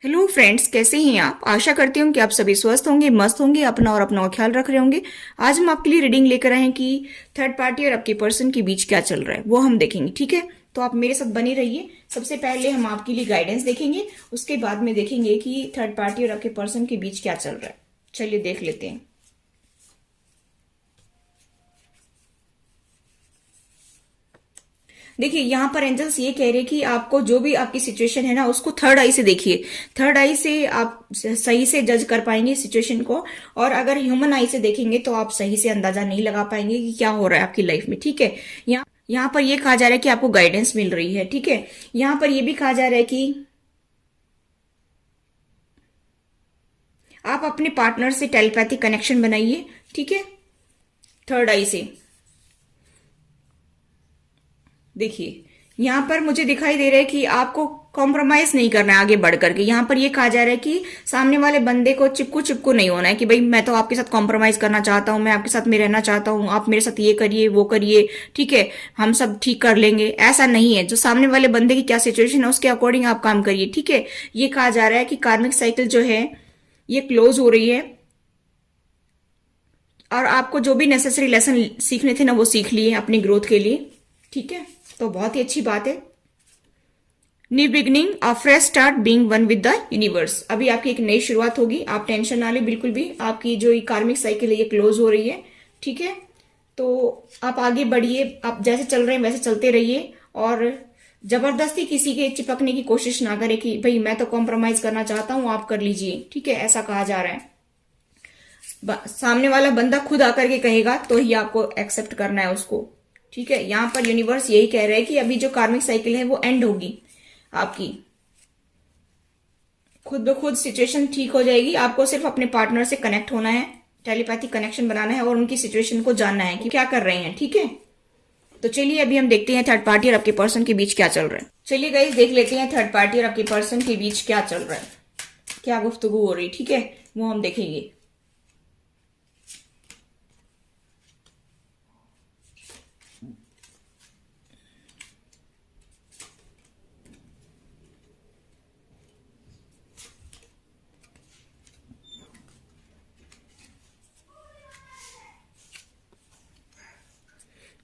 Hello friends, कैसे हैं आप? आशा करती हूँ कि आप सभी स्वस्थ होंगे, मस्त होंगे, अपना और अपना ख्याल रख रहे होंगे। आज हम आपके लिए रीडिंग लेकर आए हैं कि थर्ड पार्टी और आपके पर्सन के बीच क्या चल रहा है, वो हम देखेंगे। ठीक है, तो आप मेरे साथ बने रहिए। सबसे पहले हम आपके लिए गाइडेंस देखेंगे, उसके बाद में देखेंगे कि थर्ड पार्टी और आपके पर्सन के बीच क्या चल रहा है। चलिए देख लेते हैं। देखिए, यहाँ पर एंजल्स ये कह रहे हैं कि आपको जो भी आपकी सिचुएशन है ना, उसको थर्ड आई से देखिए। थर्ड आई से आप सही से जज कर पाएंगे सिचुएशन को। और अगर ह्यूमन आई से देखेंगे तो आप सही से अंदाजा नहीं लगा पाएंगे कि क्या हो रहा है आपकी लाइफ में। ठीक है, यहाँ पर ये कहा जा रहा है कि आपको गाइडेंस मिल रही है। ठीक है, यहाँ पर ये भी कहा जा रहा है कि आप अपने पार्टनर से टेलीपैथिक कनेक्शन बनाइए। ठीक है, थर्ड आई से देखिए, यहाँ पर मुझे दिखाई दे रहा है कि आपको कॉम्प्रोमाइज नहीं करना है आगे बढ़ करके। यहाँ पर ये कहा जा रहा है कि सामने वाले बंदे को चिपकू चिपकू नहीं होना है कि भाई मैं तो आपके साथ कॉम्प्रोमाइज करना चाहता हूँ, मैं आपके साथ में रहना चाहता हूँ, आप मेरे साथ ये करिए वो करिए, ठीक है, हम सब ठीक कर लेंगे। ऐसा नहीं है। जो सामने वाले बंदे की क्या सिचुएशन है उसके अकॉर्डिंग आप काम करिए। ठीक है, ये कहा जा रहा है कि कार्मिक साइकिल जो है ये क्लोज हो रही है और आपको जो भी नेसेसरी लेसन सीखने थे ना, वो सीख लिए अपनी ग्रोथ के लिए। ठीक है, तो बहुत ही अच्छी बात है। New beginning, a fresh start, being one with the universe. अभी आपकी एक नई शुरुआत होगी, आप टेंशन ना ले बिल्कुल भी। आपकी जो ये कार्मिक साइकिल है ये क्लोज हो रही है। ठीक है, तो आप आगे बढ़िए, आप जैसे चल रहे हैं वैसे चलते रहिए। और जबरदस्ती किसी के चिपकने की कोशिश ना करें कि भाई मैं तो कॉम्प्रोमाइज करना चाहता हूं, आप कर लीजिए। ठीक है, ऐसा कहा जा रहा है। सामने वाला बंदा खुद आकर के कहेगा तो ही आपको एक्सेप्ट करना है उसको। ठीक है, यहां पर यूनिवर्स यही कह रहा है कि अभी जो कार्मिक साइकिल है वो एंड होगी आपकी। खुद ब खुद सिचुएशन ठीक हो जाएगी। आपको सिर्फ अपने पार्टनर से कनेक्ट होना है, टेलीपैथिक कनेक्शन बनाना है और उनकी सिचुएशन को जानना है कि क्या कर रहे हैं। ठीक है, तो चलिए अभी हम देखते हैं थर्ड पार्टी और आपके पर्सन के बीच क्या चल रहा है। चलिए गाइस, देख लेते हैं थर्ड पार्टी और आपके पर्सन के बीच क्या चल रहा है, क्या गुफ्तगू हो रही। ठीक है, वो हम देखेंगे।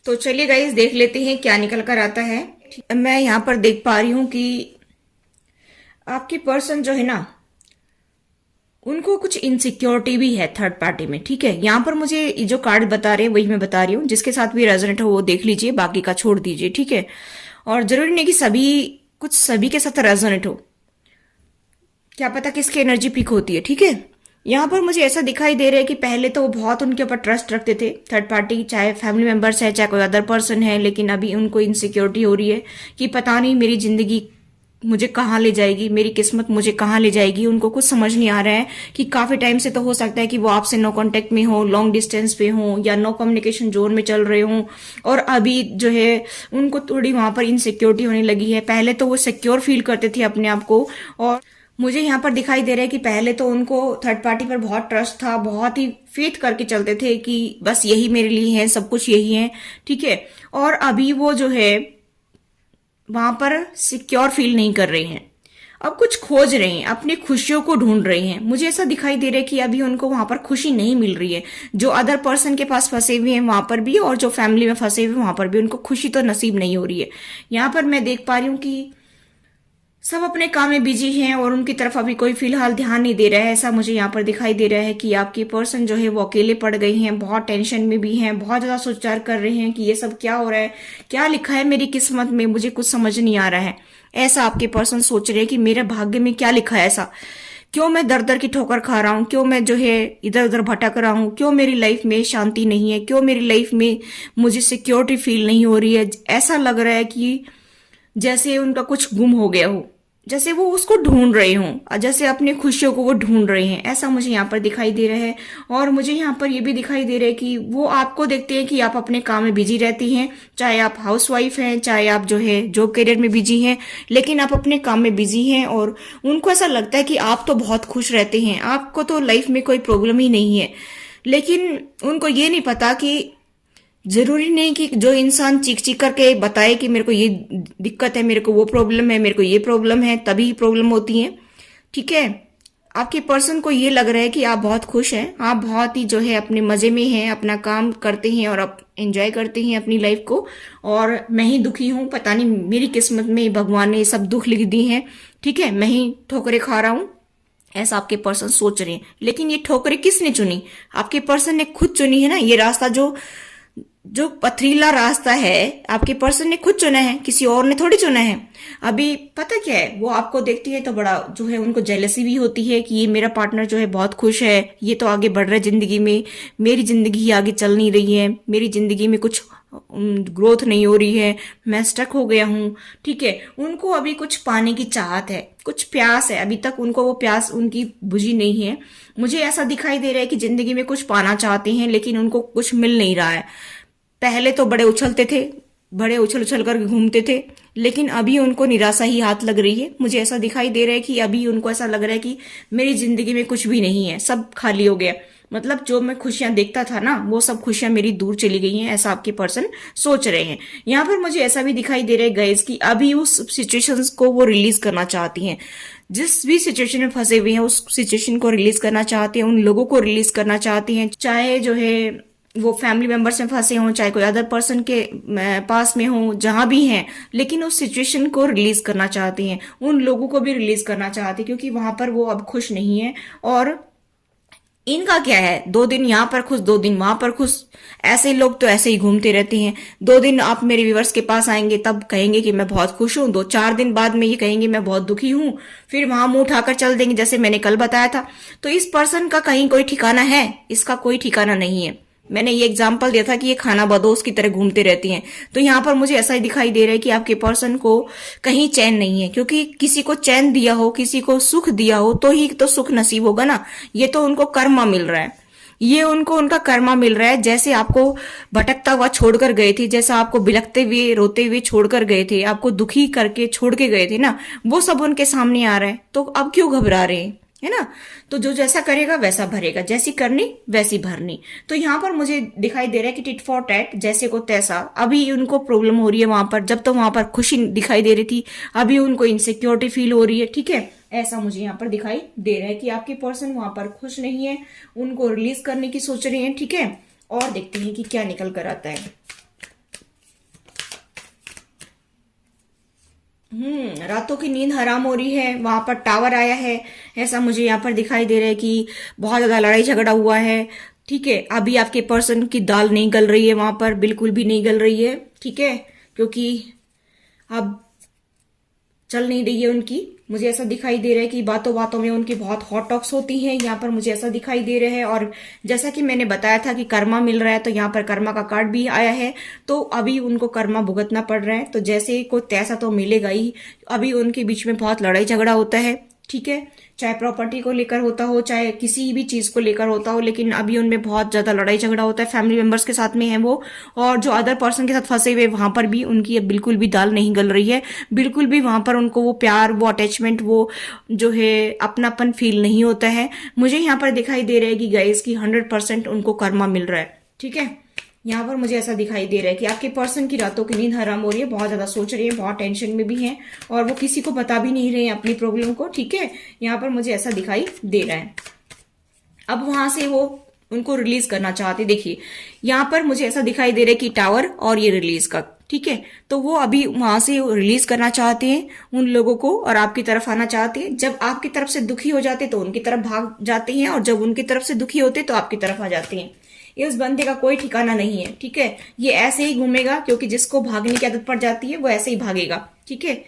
तो चलिए गाइस, देख लेते हैं क्या निकल कर आता है। मैं यहाँ पर देख पा रही हूँ कि आपकी पर्सन जो है ना, उनको कुछ इनसिक्योरिटी भी है थर्ड पार्टी में। ठीक है, यहाँ पर मुझे जो कार्ड बता रहे हैं वही मैं बता रही हूँ। जिसके साथ भी रेजोनेट हो वो देख लीजिए, बाकी का छोड़ दीजिए। ठीक है, और जरूरी नहीं कि सभी के साथ रेजोनेट हो, क्या पता किसकी एनर्जी पिक होती है। ठीक है, यहाँ पर मुझे ऐसा दिखाई दे रहा है कि पहले तो वो बहुत उनके ऊपर ट्रस्ट रखते थे थर्ड पार्टी, चाहे फैमिली मेंबर्स है चाहे कोई अदर पर्सन है। लेकिन अभी उनको इनसिक्योरिटी हो रही है कि पता नहीं मेरी जिंदगी मुझे कहाँ ले जाएगी, मेरी किस्मत मुझे कहाँ ले जाएगी। उनको कुछ समझ नहीं आ रहा है कि काफी टाइम से तो हो सकता है कि वो आपसे नो कांटेक्ट में हो, लॉन्ग डिस्टेंस पे हो या नो कम्युनिकेशन जोन में चल रहे हो। और अभी जो है उनको थोड़ी वहां पर इनसिक्योरिटी होने लगी है। पहले तो वो सिक्योर फील करते थे अपने आप को। और मुझे यहाँ पर दिखाई दे रहा है कि पहले तो उनको थर्ड पार्टी पर बहुत ट्रस्ट था, बहुत ही फेथ करके चलते थे कि बस यही मेरे लिए है, सब कुछ यही है। ठीक है, और अभी वो जो है वहां पर सिक्योर फील नहीं कर रहे हैं। अब कुछ खोज रहे हैं, अपनी खुशियों को ढूंढ रहे हैं। मुझे ऐसा दिखाई दे रहा है कि अभी उनको वहां पर खुशी नहीं मिल रही है। जो अदर पर्सन के पास फंसे हुए हैं वहां पर भी, और जो फैमिली में फंसे हुए वहां पर भी उनको खुशी तो नसीब नहीं हो रही है। यहाँ पर मैं देख पा रही हूँ कि सब अपने काम में बिजी हैं और उनकी तरफ अभी कोई फिलहाल ध्यान नहीं दे रहा है। ऐसा मुझे यहाँ पर दिखाई दे रहा है कि आपकी पर्सन जो है वो अकेले पड़ गई हैं, बहुत टेंशन में भी हैं, बहुत ज्यादा सोच विचार कर रहे हैं कि ये सब क्या हो रहा है, क्या लिखा है मेरी किस्मत में, मुझे कुछ समझ नहीं आ रहा है। ऐसा आपके पर्सन सोच रहे हैं कि मेरे भाग्य में क्या लिखा है ऐसा, क्यों मैं दर दर की ठोकर खा रहा हूँ, क्यों मैं जो है इधर उधर भटक रहा हूँ, क्यों मेरी लाइफ में शांति नहीं है, क्यों मेरी लाइफ में मुझे सिक्योरिटी फील नहीं हो रही है। ऐसा लग रहा है कि जैसे उनका कुछ गुम हो गया हो, जैसे वो उसको ढूंढ रहे हों, जैसे अपनी खुशियों को वो ढूंढ रहे हैं। ऐसा मुझे यहाँ पर दिखाई दे रहा है। और मुझे यहाँ पर ये भी दिखाई दे रहा है कि वो आपको देखते हैं कि आप अपने काम में बिजी रहती हैं, चाहे आप हाउसवाइफ हैं चाहे आप जो है जॉब करियर में बिजी हैं, लेकिन आप अपने काम में बिजी हैं। और उनको ऐसा लगता है कि आप तो बहुत खुश रहते हैं, आपको तो लाइफ में कोई प्रॉब्लम ही नहीं है। लेकिन उनको ये नहीं पता कि जरूरी नहीं कि जो इंसान चीख चीख करके बताए कि मेरे को ये दिक्कत है, मेरे को वो प्रॉब्लम है, मेरे को ये प्रॉब्लम है, तभी प्रॉब्लम होती है। ठीक है। आपके पर्सन को ये लग रहा है कि आप बहुत खुश हैं, आप बहुत ही जो है अपने मजे में हैं, अपना काम करते हैं और आप एंजॉय करते हैं अपनी लाइफ को, और मैं ही दुखी हूँ, पता नहीं मेरी किस्मत में भगवान ने ये सब दुख लिख दिए हैं, ठीक है, मैं ही ठोकरें खा रहा हूँ, ऐसा आपके पर्सन सोच रहे हैं। लेकिन ये ठोकरें किसने चुनी? आपके पर्सन ने खुद चुनी है ना। ये रास्ता जो जो पथरीला रास्ता है आपके पर्सन ने खुद चुना है, किसी और ने थोड़ी चुना है। अभी पता क्या है, वो आपको देखती है तो बड़ा जो है उनको जेलसी भी होती है कि ये मेरा पार्टनर जो है बहुत खुश है, ये तो आगे बढ़ रहा है जिंदगी में, मेरी जिंदगी ही आगे चल नहीं रही है, मेरी जिंदगी में कुछ ग्रोथ नहीं हो रही है, मैं स्टक हो गया हूँ, ठीक है। उनको अभी कुछ पाने की चाहत है, कुछ प्यास है, अभी तक उनको वो प्यास उनकी बुझी नहीं है। मुझे ऐसा दिखाई दे रहा है कि जिंदगी में कुछ पाना चाहते हैं लेकिन उनको कुछ मिल नहीं रहा है। पहले तो बड़े उछलते थे, बड़े उछल उछल कर घूमते थे, लेकिन अभी उनको निराशा ही हाथ लग रही है। मुझे ऐसा दिखाई दे रहा है कि अभी उनको ऐसा लग रहा है कि मेरी जिंदगी में कुछ भी नहीं है, सब खाली हो गया, मतलब जो मैं खुशियां देखता था ना वो सब खुशियां मेरी दूर चली गई हैं, ऐसा आपके पर्सन सोच रहे हैं। यहाँ पर मुझे ऐसा भी दिखाई दे रहा है गाइस कि अभी उस सिचुएशंस को वो रिलीज करना चाहती हैं, जिस भी सिचुएशन में फंसे हुए हैं उस सिचुएशन को रिलीज करना चाहते हैं, उन लोगों को रिलीज करना चाहती हैं, चाहे जो है वो फैमिली मेंबर्स में फंसे हों, चाहे कोई अदर पर्सन के पास में हो, जहां भी हैं, लेकिन उस सिचुएशन को रिलीज करना चाहती हैं, उन लोगों को भी रिलीज करना चाहती हैं, क्योंकि वहां पर वो अब खुश नहीं है। और इनका क्या है, 2 दिन यहाँ पर खुश 2 दिन वहां पर खुश, ऐसे लोग तो ऐसे ही घूमते रहते हैं। 2 दिन आप मेरे व्यूवर्स के पास आएंगे तब कहेंगे कि मैं बहुत खुश हूँ, 2-4 दिन बाद में ये कहेंगे मैं बहुत दुखी हूँ, फिर वहां मुंह उठाकर चल देंगे जैसे मैंने कल बताया था। तो इस पर्सन का कहीं कोई ठिकाना है? इसका कोई ठिकाना नहीं है। मैंने ये एग्जाम्पल दिया था कि ये खाना बदोश की तरह घूमते रहती हैं। तो यहाँ पर मुझे ऐसा ही दिखाई दे रहा है कि आपके पर्सन को कहीं चैन नहीं है, क्योंकि किसी को चैन दिया हो, किसी को सुख दिया हो तो ही तो सुख नसीब होगा ना। ये तो उनको कर्मा मिल रहा है, ये उनको उनका कर्मा मिल रहा है। जैसे आपको भटकता हुआ छोड़कर गए थे, जैसा आपको बिलखते हुए रोते हुए छोड़कर गए थे, आपको दुखी करके छोड़ के गए थे ना, वो सब उनके सामने आ रहा है। तो अब क्यों घबरा रहे हैं, है ना। तो जो जैसा करेगा वैसा भरेगा, जैसी करनी वैसी भरनी। तो यहाँ पर मुझे दिखाई दे रहा है कि टिट फॉर टैट, जैसे को तैसा। अभी उनको प्रॉब्लम हो रही है वहां पर, जब तो वहां पर खुशी दिखाई दे रही थी, अभी उनको इनसिक्योरिटी फील हो रही है, ठीक है। ऐसा मुझे यहाँ पर दिखाई दे रहा है कि आपके पर्सन वहां पर खुश नहीं है, उनको रिलीज करने की सोच रहे हैं, ठीक है। और देखते हैं कि क्या निकल कर आता है। रातों की नींद हराम हो रही है, वहां पर टावर आया है, ऐसा मुझे यहाँ पर दिखाई दे रहा है कि बहुत ज्यादा लड़ाई झगड़ा हुआ है, ठीक है। अभी आपके पर्सन की दाल नहीं गल रही है, वहां पर बिल्कुल भी नहीं गल रही है, ठीक है, क्योंकि अब चल नहीं रही है उनकी। मुझे ऐसा दिखाई दे रहा है कि बातों बातों में उनकी बहुत हॉट टॉक्स होती हैं, यहाँ पर मुझे ऐसा दिखाई दे रहा है। और जैसा कि मैंने बताया था कि कर्मा मिल रहा है, तो यहाँ पर कर्मा का कार्ड भी आया है, तो अभी उनको कर्मा भुगतना पड़ रहा है। तो जैसे को तैसा तो मिलेगा ही। अभी उनके बीच में बहुत लड़ाई झगड़ा होता है, ठीक है, चाहे प्रॉपर्टी को लेकर होता हो, चाहे किसी भी चीज को लेकर होता हो, लेकिन अभी उनमें बहुत ज्यादा लड़ाई झगड़ा होता है। फैमिली मेंबर्स के साथ में है वो, और जो अदर पर्सन के साथ फंसे हुए वहां पर भी उनकी अब बिल्कुल भी दाल नहीं गल रही है, बिल्कुल भी वहां पर उनको वो प्यार, वो अटैचमेंट, वो जो है अपनापन फील नहीं होता है। मुझे यहाँ पर दिखाई दे रहा है कि गाइस की 100% उनको कर्मा मिल रहा है, ठीक है। यहाँ पर मुझे ऐसा दिखाई दे रहा है कि आपके पर्सन की रातों की नींद हराम हो रही है, बहुत ज्यादा सोच रही है, बहुत टेंशन में भी है, और वो किसी को बता भी नहीं रहे हैं अपनी प्रॉब्लम को, ठीक है। यहाँ पर मुझे ऐसा दिखाई दे रहा है। अब वहां से वो उनको रिलीज करना चाहते, देखिए यहाँ पर मुझे ऐसा दिखाई दे रहा है कि टावर और ये रिलीज का, ठीक है। तो वो अभी वहां से रिलीज करना चाहते हैं उन लोगों को, और आपकी तरफ आना चाहते हैं। जब आपकी तरफ से दुखी हो जाते तो उनकी तरफ भाग जाते हैं, और जब उनकी तरफ से दुखी होते तो आपकी तरफ आ जाते हैं। इस बंदे का कोई ठिकाना नहीं है, ठीक है, ये ऐसे ही घूमेगा, क्योंकि जिसको भागने की आदत पड़ जाती है वो ऐसे ही भागेगा, ठीक है।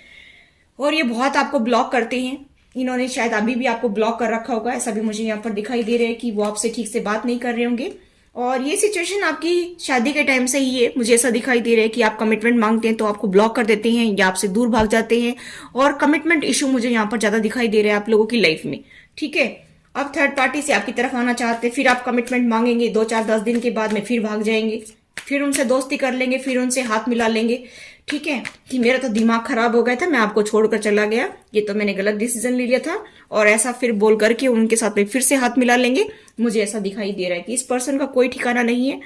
और ये बहुत आपको ब्लॉक करते हैं, इन्होंने शायद अभी भी आपको ब्लॉक कर रखा होगा, ऐसा भी मुझे यहाँ पर दिखाई दे रहा है कि वो आपसे ठीक से बात नहीं कर रहे होंगे। और ये सिचुएशन आपकी शादी के टाइम से ही है, मुझे ऐसा दिखाई दे रहा है कि आप कमिटमेंट मांगते हैं तो आपको ब्लॉक कर देते हैं या आपसे दूर भाग जाते हैं, और कमिटमेंट इशू मुझे यहाँ पर ज्यादा दिखाई दे रहा है आप लोगों की लाइफ में, ठीक है। अब थर्ड पार्टी से आपकी तरफ आना चाहते हैं, फिर आप कमिटमेंट मांगेंगे, 2-4-10 दिन के बाद में फिर भाग जाएंगे, फिर उनसे दोस्ती कर लेंगे, फिर उनसे हाथ मिला लेंगे, ठीक है, कि मेरा तो दिमाग खराब हो गया था, मैं आपको छोड़कर चला गया, ये तो मैंने गलत डिसीजन ले लिया था, और ऐसा फिर बोल करके उनके साथ में फिर से हाथ मिला लेंगे। मुझे ऐसा दिखाई दे रहा है कि इस पर्सन का कोई ठिकाना नहीं है,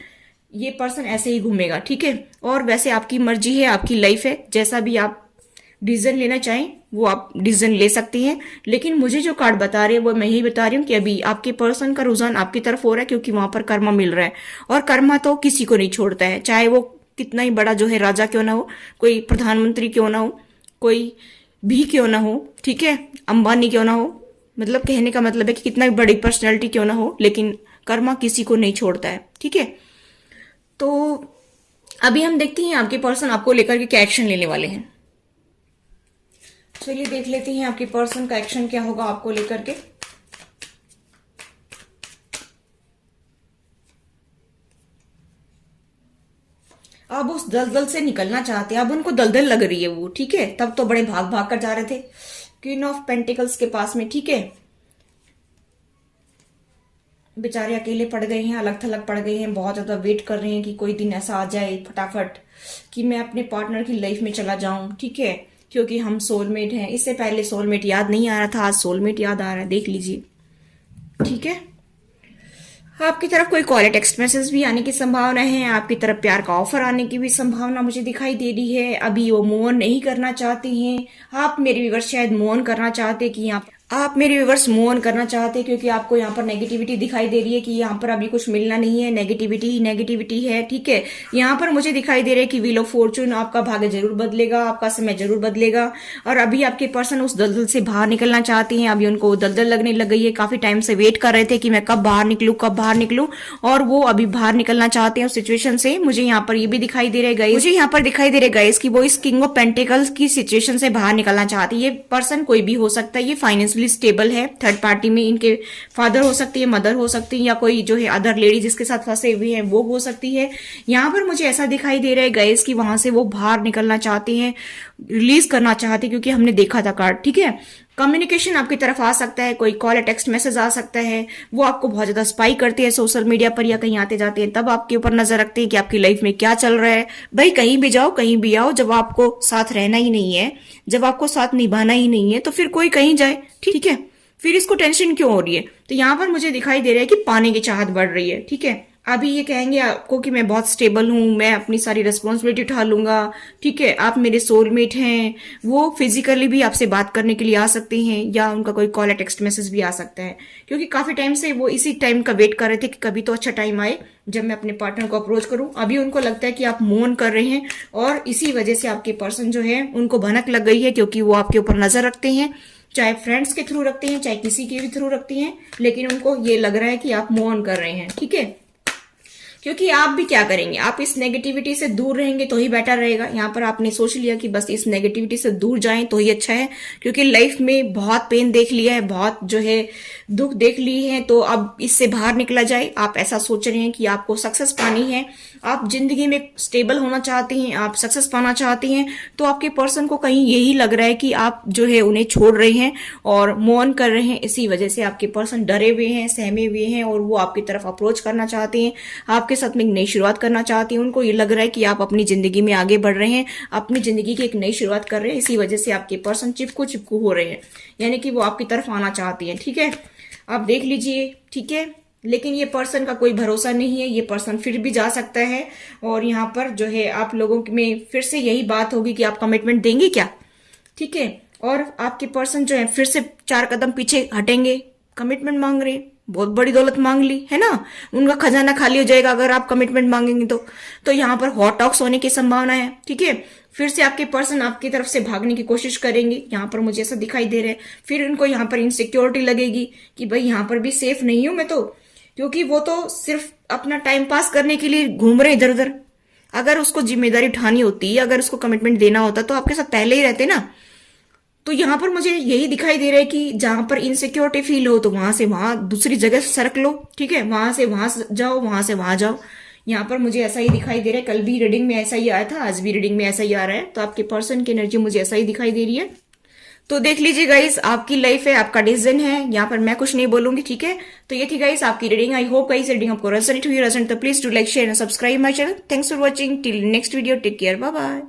ये पर्सन ऐसे ही घूमेगा, ठीक है। और वैसे आपकी मर्जी है, आपकी लाइफ है, जैसा भी आप डिसीजन लेना चाहें वो आप डिसीजन ले सकती हैं, लेकिन मुझे जो कार्ड बता रहे हैं वो मैं यही बता रही हूँ कि अभी आपके पर्सन का रुझान आपकी तरफ हो रहा है, क्योंकि वहां पर कर्मा मिल रहा है। और कर्मा तो किसी को नहीं छोड़ता है, चाहे वो कितना ही बड़ा जो है राजा क्यों ना हो, कोई प्रधानमंत्री क्यों ना हो, कोई भी क्यों ना हो, ठीक है, अंबानी क्यों ना हो, मतलब कहने का मतलब है कि कितना भी बड़ी पर्सनैलिटी क्यों ना हो, लेकिन कर्मा किसी को नहीं छोड़ता है, ठीक है। तो अभी हम देखते हैं आपके पर्सन आपको लेकर के क्या एक्शन लेने वाले हैं। चलिए देख लेते हैं आपके पर्सन का एक्शन क्या होगा आपको लेकर के। अब उस दलदल से निकलना चाहते हैं, अब उनको दलदल लग रही है वो, ठीक है। तब तो बड़े भाग भाग कर जा रहे थे क्वीन ऑफ पेंटिकल्स के पास में, ठीक है। बेचारे अकेले पड़ गए हैं, अलग थलग पड़ गए हैं, बहुत ज्यादा वेट कर रहे हैं कि कोई दिन ऐसा आ जाए फटाफट कि मैं अपने पार्टनर की लाइफ में चला जाऊं, ठीक है, क्योंकि हम सोलमेट हैं। इससे पहले सोलमेट याद नहीं आ रहा था, आज सोलमेट याद आ रहा है, देख लीजिए, ठीक है। आपकी तरफ कोई कॉल टेक्स्ट मैसेज भी आने की संभावना है, आपकी तरफ प्यार का ऑफर आने की भी संभावना मुझे दिखाई दे रही है। अभी वो मूव ऑन नहीं करना चाहती हैं, आप मेरे व्यूअर्स शायद मूव ऑन करना चाहते कि यहाँ आप मेरे व्यूअर्स मूव ऑन करना चाहते, क्योंकि आपको यहाँ पर नेगेटिविटी दिखाई दे रही है कि यहाँ पर अभी कुछ मिलना नहीं है, नेगेटिविटी ही नेगेटिविटी है, ठीक है। यहाँ पर मुझे दिखाई दे रहा है कि व्हील ऑफ फॉर्चून, आपका भाग्य जरूर बदलेगा, आपका समय जरूर बदलेगा। और अभी आपके पर्सन उस दलदल से बाहर निकलना चाहते हैं, अभी उनको दलदल लगने लग गई है, काफी टाइम से वेट कर रहे थे कि मैं कब बाहर निकलूं, कब बाहर निकलूं, और वो अभी बाहर निकलना चाहते हैं उस सिचुएशन से। मुझे यहाँ पर ये भी दिखाई दे रहे मुझे यहाँ पर दिखाई दे रहे गाइस कि वो इस किंग ऑफ पेंटिकल्स की सिचुएशन से बाहर निकलना चाहती है। ये पर्सन कोई भी हो सकता है, ये फाइनेंशियली स्टेबल है, थर्ड पार्टी में इनके फादर हो सकती है, मदर हो सकती है, या कोई जो है अदर लेडी जिसके साथ फंसे हुए हैं वो हो सकती है। यहाँ पर मुझे ऐसा दिखाई दे रहा है गाइस कि वहां से वो बाहर निकलना चाहते हैं, रिलीज करना चाहते हैं, क्योंकि हमने देखा था कार्ड, ठीक है। कम्युनिकेशन आपकी तरफ आ सकता है, कोई कॉल या टेक्स्ट मैसेज आ सकता है, वो आपको बहुत ज्यादा स्पाई करते हैं सोशल मीडिया पर या कहीं आते जाते हैं, तब आपके ऊपर नजर रखते हैं कि आपकी लाइफ में क्या चल रहा है। भाई कहीं भी जाओ कहीं भी आओ, जब आपको साथ रहना ही नहीं है, जब आपको साथ निभाना ही नहीं है, तो फिर कोई कहीं जाए, ठीक है, फिर इसको टेंशन क्यों हो रही है। तो यहाँ पर मुझे दिखाई दे रहा है कि पाने की चाहत बढ़ रही है, ठीक है। अभी ये कहेंगे आपको कि मैं बहुत स्टेबल हूं, मैं अपनी सारी रिस्पॉन्सिबिलिटी उठा लूंगा, ठीक है, आप मेरे सोलमेट हैं। वो फिजिकली भी आपसे बात करने के लिए आ सकते हैं, या उनका कोई कॉल या टेक्स्ट मैसेज भी आ सकता है, क्योंकि काफी टाइम से वो इसी टाइम का वेट कर रहे थे कि कभी तो अच्छा टाइम आए जब मैं अपने पार्टनर को अप्रोच करूं। अभी उनको लगता है कि आप मूव ऑन कर रहे हैं, और इसी वजह से आपके पर्सन जो है उनको भनक लग गई है, क्योंकि वो आपके ऊपर नजर रखते हैं, चाहे फ्रेंड्स के थ्रू रखते हैं, चाहे किसी के भी थ्रू रखती हैं, लेकिन उनको ये लग रहा है कि आप मूव ऑन कर रहे हैं, ठीक है। क्योंकि आप भी क्या करेंगे, आप इस नेगेटिविटी से दूर रहेंगे तो ही बेटर रहेगा। यहाँ पर आपने सोच लिया कि बस इस नेगेटिविटी से दूर जाएं तो ही अच्छा है, क्योंकि लाइफ में बहुत पेन देख लिया है, बहुत जो है दुख देख लिए हैं, तो अब इससे बाहर निकला जाए। आप ऐसा सोच रहे हैं कि आपको सक्सेस पानी है, आप जिंदगी में स्टेबल होना चाहते हैं, आप सक्सेस पाना चाहते हैं, तो आपके पर्सन को कहीं यही लग रहा है कि आप जो है उन्हें छोड़ रहे हैं और मूव ऑन कर रहे हैं। इसी वजह से आपके पर्सन डरे हुए हैं, सहमे हुए हैं, और वो आपकी तरफ अप्रोच करना चाहते हैं, आपके साथ में एक नई शुरुआत करना चाहती हैं। उनको ये लग रहा है कि आप अपनी जिंदगी में आगे बढ़ रहे हैं, अपनी जिंदगी की एक नई शुरुआत कर रहे हैं। इसी वजह से आपके पर्सन चिपकू हो रहे हैं, यानी कि वो आपकी तरफ आना चाहती हैं, ठीक है। आप देख लीजिए, ठीक है, लेकिन ये पर्सन का कोई भरोसा नहीं है, ये पर्सन फिर भी जा सकता है। और यहाँ पर जो है आप लोगों में फिर से यही बात होगी कि आप कमिटमेंट देंगे क्या, ठीक है। और आपके पर्सन जो है फिर से 4 कदम पीछे हटेंगे, कमिटमेंट मांग रहे, बहुत बड़ी दौलत मांग ली है ना, उनका खजाना खाली हो जाएगा अगर आप कमिटमेंट मांगेंगे तो यहाँ पर हॉट टॉक्स होने की संभावना है, ठीक है। फिर से आपके पर्सन आपकी तरफ से भागने की कोशिश करेंगे, यहाँ पर मुझे ऐसा दिखाई दे रहा है। फिर उनको यहाँ पर इनसिक्योरिटी लगेगी कि भाई यहाँ पर भी सेफ नहीं हूं मैं तो, क्योंकि वो तो सिर्फ अपना टाइम पास करने के लिए घूम रहे इधर उधर। अगर उसको जिम्मेदारी उठानी होती, अगर उसको कमिटमेंट देना होता तो आपके साथ पहले ही रहते ना। तो यहाँ पर मुझे यही दिखाई दे रहा है कि जहां पर इनसिक्योरिटी फील हो तो वहां से वहां दूसरी जगह सरक लो, ठीक है, वहां से वहां जाओ, वहां से वहां जाओ। यहाँ पर मुझे ऐसा ही दिखाई दे रहा है, कल भी रीडिंग में ऐसा ही आया था, आज भी रीडिंग में ऐसा ही आ रहा है, तो आपके पर्सन की एनर्जी मुझे ऐसा ही दिखाई दे रही है। तो देख लीजिए गाइस, आपकी लाइफ है, आपका डिसीजन है, यहाँ पर मैं कुछ नहीं बोलूंगी, ठीक है। तो ये थी गाइस आपकी reading. I hope guys reading आपको रेजोनेट हुई, तो please do like share and subscribe my channel. Thanks for watching, till next video, take care, bye bye.